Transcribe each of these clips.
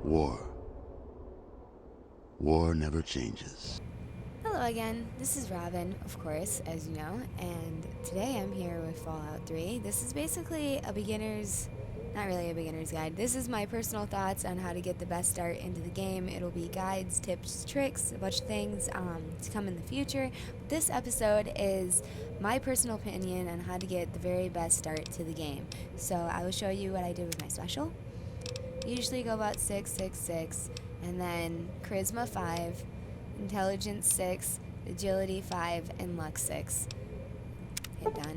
War. War never changes. Hello again, this is Raavyn, of course, as you know, and today I'm here with Fallout 3. This is basically a beginner's, not really a beginner's guide. This is my personal thoughts on how to get the best start into the game. It'll be guides, tips, tricks, a bunch of things to come in the future. This episode is my personal opinion on how to get the very best start to the game. So I will show you what I did with my special. Usually go about 6, 6, 6, and then Charisma 5, Intelligence 6, Agility 5, and Luck 6. Hit done.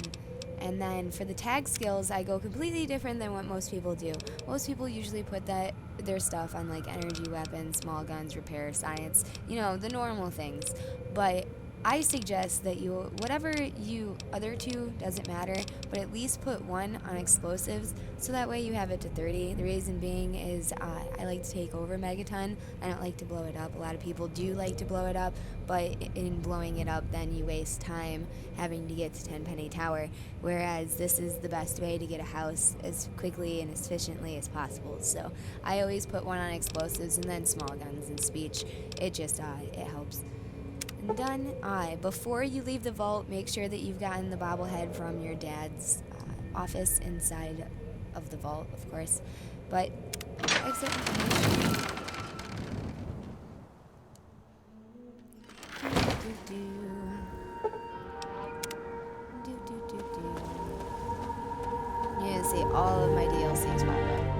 And then for the tag skills, I go completely different than what most people do. Most people usually put their stuff on like energy weapons, small guns, repair, science, you know, the normal things. But I suggest that whatever you other two, doesn't matter, but at least put one on explosives, so that way you have it to 30. The reason being is I like to take over Megaton. I don't like to blow it up. A lot of people do like to blow it up, but in blowing it up, then you waste time having to get to Tenpenny Tower, whereas this is the best way to get a house as quickly and as efficiently as possible. So I always put one on explosives and then small guns and speech. It just, it helps. Done. Before you leave the vault, make sure that you've gotten the bobblehead from your dad's office inside of the vault, of course. But exit information. You're gonna see all of my DLCs pop up.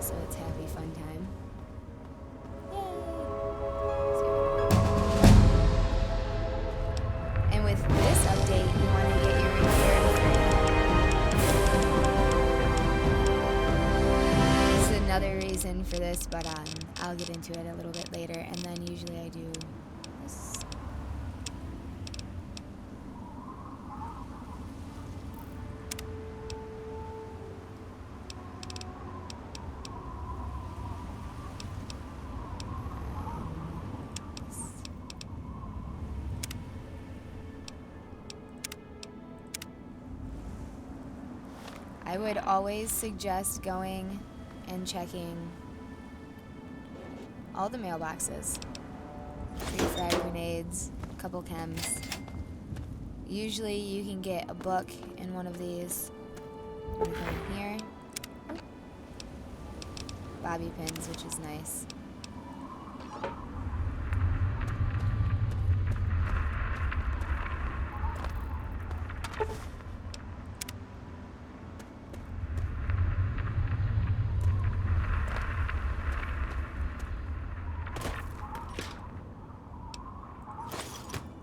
So it's happy fun time. Yay! And with this update, you want to get your repair. This is another reason for this, but I'll get into it a little bit later. And then usually I do this. I would always suggest going and checking all the mailboxes. 3 frag grenades, a couple chems. Usually you can get a book in one of these. I'm gonna come in here. Bobby pins, which is nice.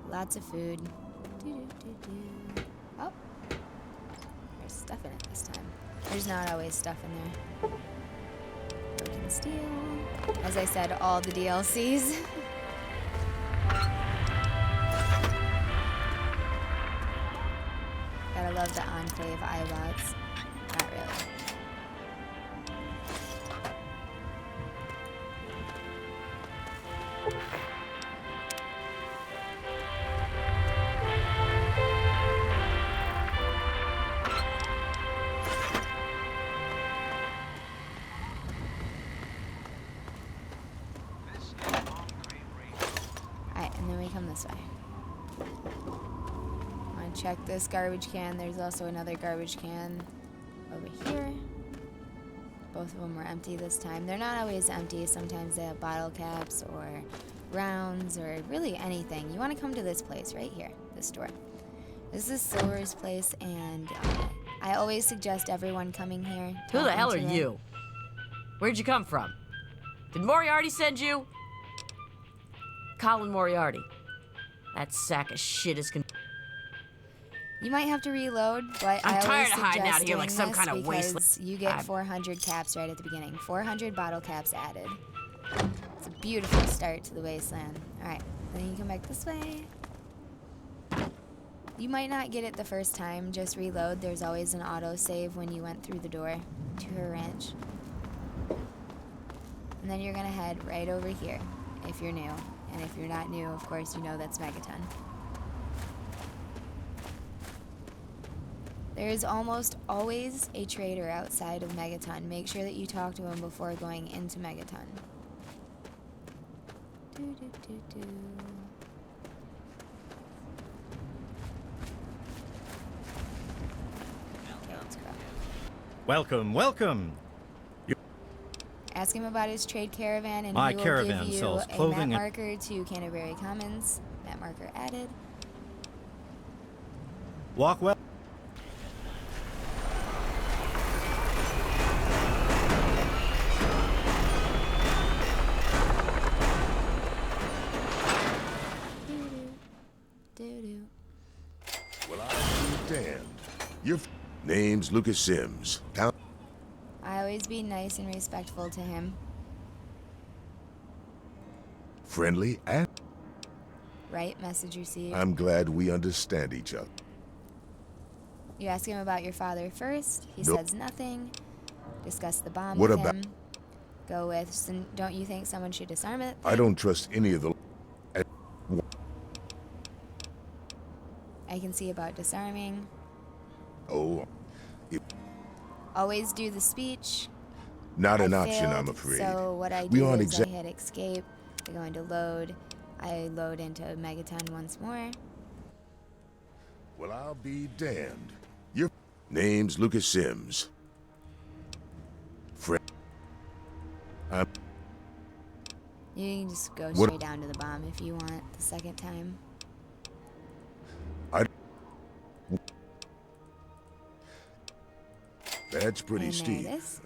Lots of food. Oh, there's stuff in it this time. There's not always stuff in there. Broken steel. As I said, all the DLCs. Gotta love the Enclave iBots. Not really. And then we come this way. I'm gonna check this garbage can. There's also another garbage can over here. Both of them were empty this time. They're not always empty. Sometimes they have bottle caps or rounds or really anything. You want to come to this place right here, this store. This is Silver's place, and I always suggest everyone coming here. Who the hell are you? Where'd you come from? Did Moriarty send you? Colin Moriarty. That sack of shit is You might have to reload, but I'm I tired always of hiding out suggest here like doing some this kind of because wasteland. you get 400 caps right at the beginning. 400 bottle caps added. It's a beautiful start to the Wasteland. Alright, then you come back this way. You might not get it the first time, just reload. There's always an autosave when you went through the door to her ranch. And then you're gonna head right over here if you're new. And if you're not new, of course, you know that's Megaton. There is almost always a trader outside of Megaton. Make sure that you talk to him before going into Megaton. Okay, let's go. Welcome, welcome. Ask him about his trade caravan, and My he will caravan give you sells a clothing map and- marker to Canterbury Commons. Map marker added. Walk well. Doo-doo. Well, I'll be damned. Your name's Lucas Sims. Town I always be nice and respectful to him. friendly, and Right? Message received. I'm glad we understand each other. You ask him about your father first. He Nope. says nothing. Discuss the bomb What with about- him. Go with, don't you think someone should disarm it? I don't trust any of the. I can see about disarming. Oh, Always do the speech. not I an option, failed, I'm afraid. So what I We do aren't is I hit escape. I go into load. I load into Megaton once more. Well, I'll be damned. Your name's Lucas Sims. You can just go What- straight down to the bomb if you want the second time. That's pretty And there steep. it is.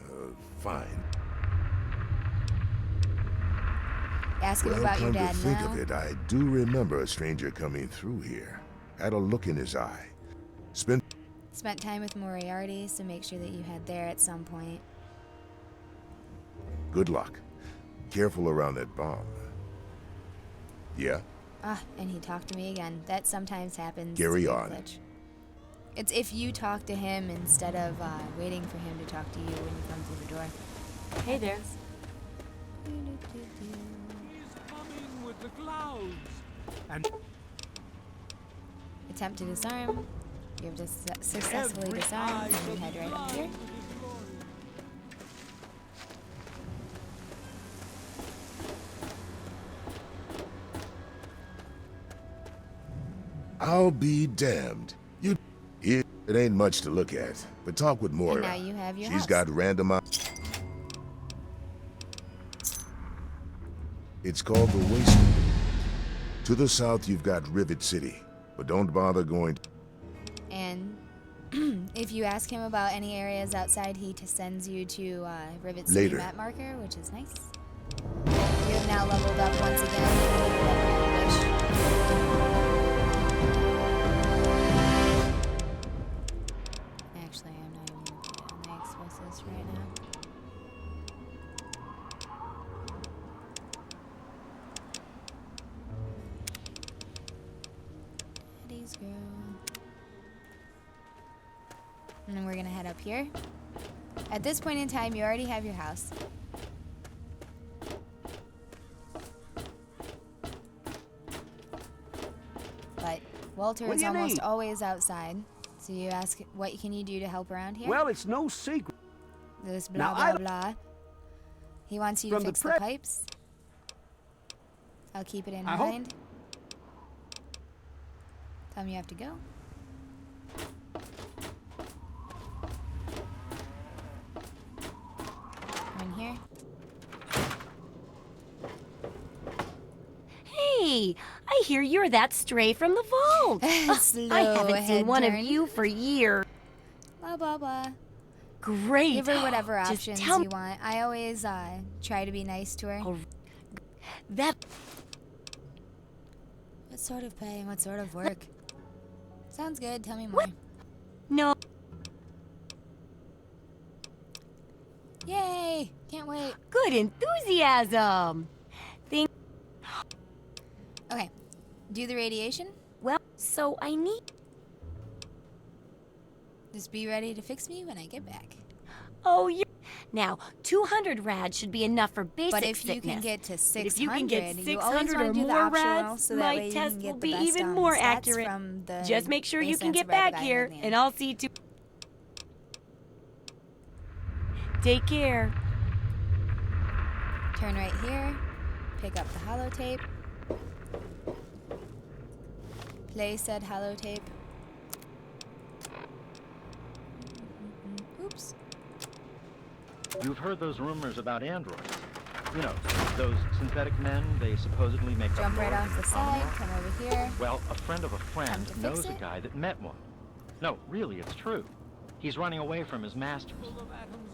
Fine. Ask him Well, about your come to dad think now. of it, I do remember a stranger coming through here. Had a look in his eye. Spent Spent time with Moriarty, so make sure that you head there at some point. good luck. Careful around that bomb. Yeah? Ah, and he talked to me again. That sometimes happens. Carry It's a on. glitch. It's if you talk to him instead of waiting for him to talk to you when you come through the door. Hey there. He's coming with the clouds. And Attempt to disarm. You have just successfully every disarmed, eye and you shall head be right up blind here. with his glory. I'll be damned. It ain't much to look at, but talk with Moira. And now you have your She's house. got random. It's called the Wasteland. To the south, you've got Rivet City, but don't bother going. And if you ask him about any areas outside, he sends you to Rivet City Later. map marker, which is nice. You have now leveled up once again. Whatever you wish. Actually, I'm not even looking at my explosives right now. Daddy's girl. And then we're gonna head up here. At this point in time, you already have your house. But Walter What is do you almost need? always outside. So you ask, what can you do to help around here? Well, it's no secret. This now blah I blah blah. He wants you to From the fix the pre- pipes. I'll keep it in I hope- mind. Tell me you have to go. Come in here. Hey, I hear you're that stray from the vault. Slow I haven't seen head one turn. of you for years. Blah blah blah. Great. Give her whatever Just options tell you want. I always try to be nice to her. Oh, that What sort of pay and what sort of work? Sounds good. Tell me more. no. Yay! Can't wait. Good enthusiasm. Think Okay. Do the radiation. well, so I need. Just be ready to fix me when I get back. Oh, you. Now, 200 rads should be enough for basic But if you sickness. can get to But 600, if you can get you always 600 want or to do the more optional, rads, so that my way you test can get will the be best, even more stats accurate. From the Just make sure you can Wasteland get Suburban back guy here, in the and end. I'll see to. Take care. Turn right here. Pick up the holotape. Play said holotape. Oops. You've heard those rumors about androids. You know, those synthetic men they supposedly make Jump up right north off the in side. Commonwealth? Come over here. Well, a friend of a friend Time to fix knows a it. guy that met one. No, really, it's true. He's running away from his masters.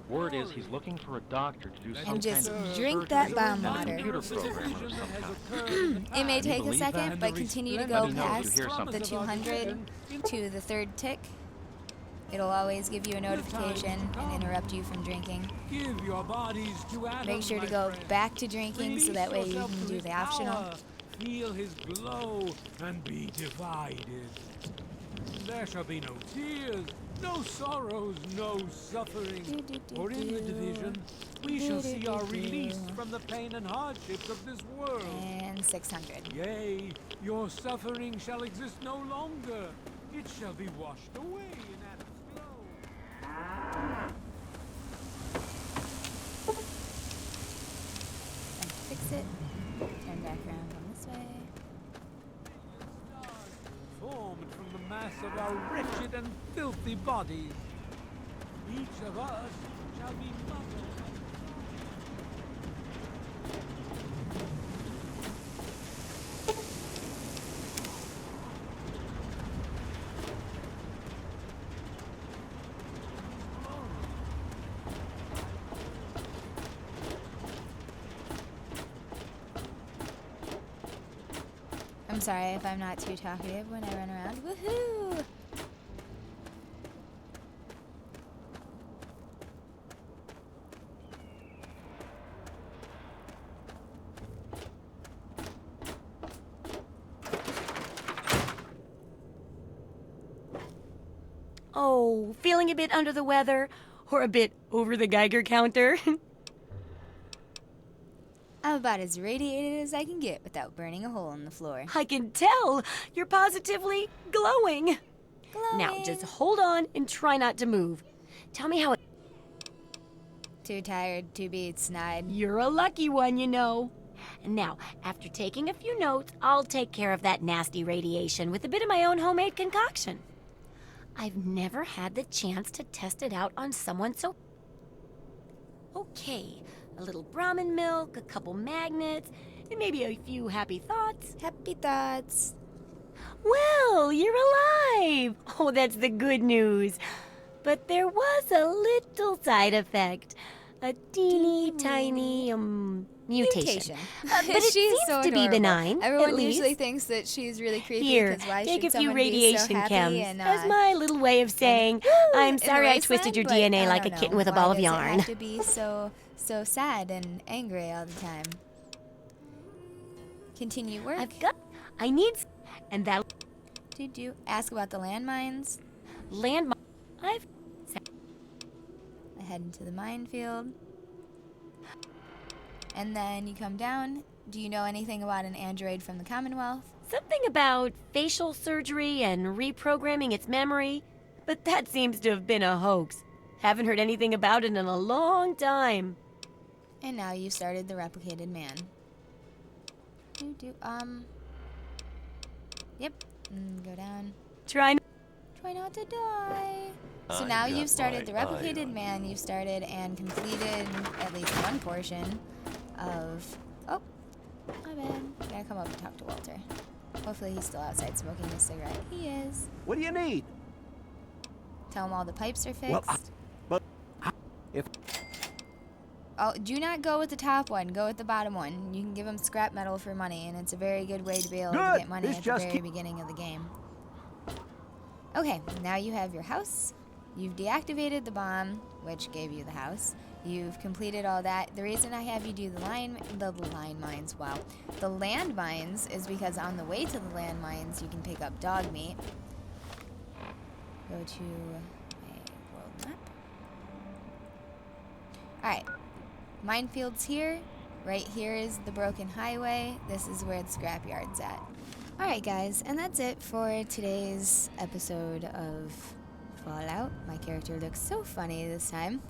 Word is he's looking for a doctor to do some And just kind of drink that surgery bomb on a water. computer program of some kind. It may Can you take a believe second, that? but continue to Let go me know if you past hear something. the 200 to the third tick. It'll always give you a notification and interrupt you from drinking. Give your bodies to Adam, Make sure to my go friend. back to drinking so that way you Release can yourself do to the his optional. power. Feel his glow and be divided. There shall be no tears, no sorrows, no suffering. For in the division, we shall see our release from the pain and hardships of this world. And 600. Yea, your suffering shall exist no longer. It shall be washed away in Adam's glow. And fix it. Turn back around on this way. Formed from the mass of our wretched and filthy bodies. Each of us shall be mother. I'm sorry if I'm not too talkative when I run around. Woohoo! Oh, feeling a bit under the weather? Or a bit over the Geiger counter? I'm about as radiated as I can get without burning a hole in the floor. I can tell. You're positively glowing. Now, Glowing. just hold on and try not to move. Tell me how it... Too tired, too beat, snide. You're a lucky one, you know. And now, after taking a few notes, I'll take care of that nasty radiation with a bit of my own homemade concoction. I've never had the chance to test it out on someone so... Okay, a little Brahmin milk, a couple magnets, and maybe a few happy thoughts. Happy thoughts. Well, you're alive! Oh, that's the good news. But there was a little side effect. A teeny tiny, mutation. But it She's seems so to be adorable. benign, Everyone at least. usually thinks that she's really creepy. Here, 'cause why take should a few someone be so radiation happy chems and, as my little way of saying, I'm in sorry I twisted Wasteland, your but DNA I like a don't kitten know. with a Why ball of does it yarn. have to be so sad and angry all the time? Continue work. I need, and that Ask about the landmines. landmine. I head into the minefield. And then you come down. Do you know anything about an android from the Commonwealth? Something about facial surgery and reprogramming its memory, but that seems to have been a hoax. Haven't heard anything about it in a long time. And now you started the replicated man. Yep. Go down. Try Not to die. So now you've started the replicated man. You've started and completed at least one portion of... Oh, my bad. Gotta come up and talk to Walter. Hopefully he's still outside smoking a cigarette. He is. What do you need? Tell him all the pipes are fixed. Well, if Oh, do not go with the top one. Go with the bottom one. You can give him scrap metal for money, and it's a very good way to be able to Good. get money This at the just very beginning of the game. Okay, now you have your house. You've deactivated the bomb, which gave you the house. You've completed all that. The reason I have you do the landmines is because on the way to the landmines, you can pick up dog meat. Go to my world map. Alright. Minefields here. Right here is the broken highway. This is where the scrapyard's at. Alright guys, and that's it for today's episode of Fallout. My character looks so funny this time.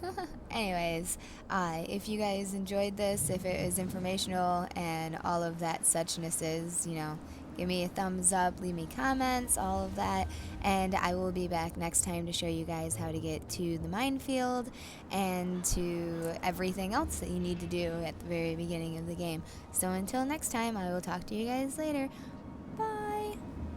Anyways, if you guys enjoyed this, if it was informational and all of that suchnesses, you know, give me a thumbs up, leave me comments, all of that, and I will be back next time to show you guys how to get to the minefield and to everything else that you need to do at the very beginning of the game. So until next time, I will talk to you guys later.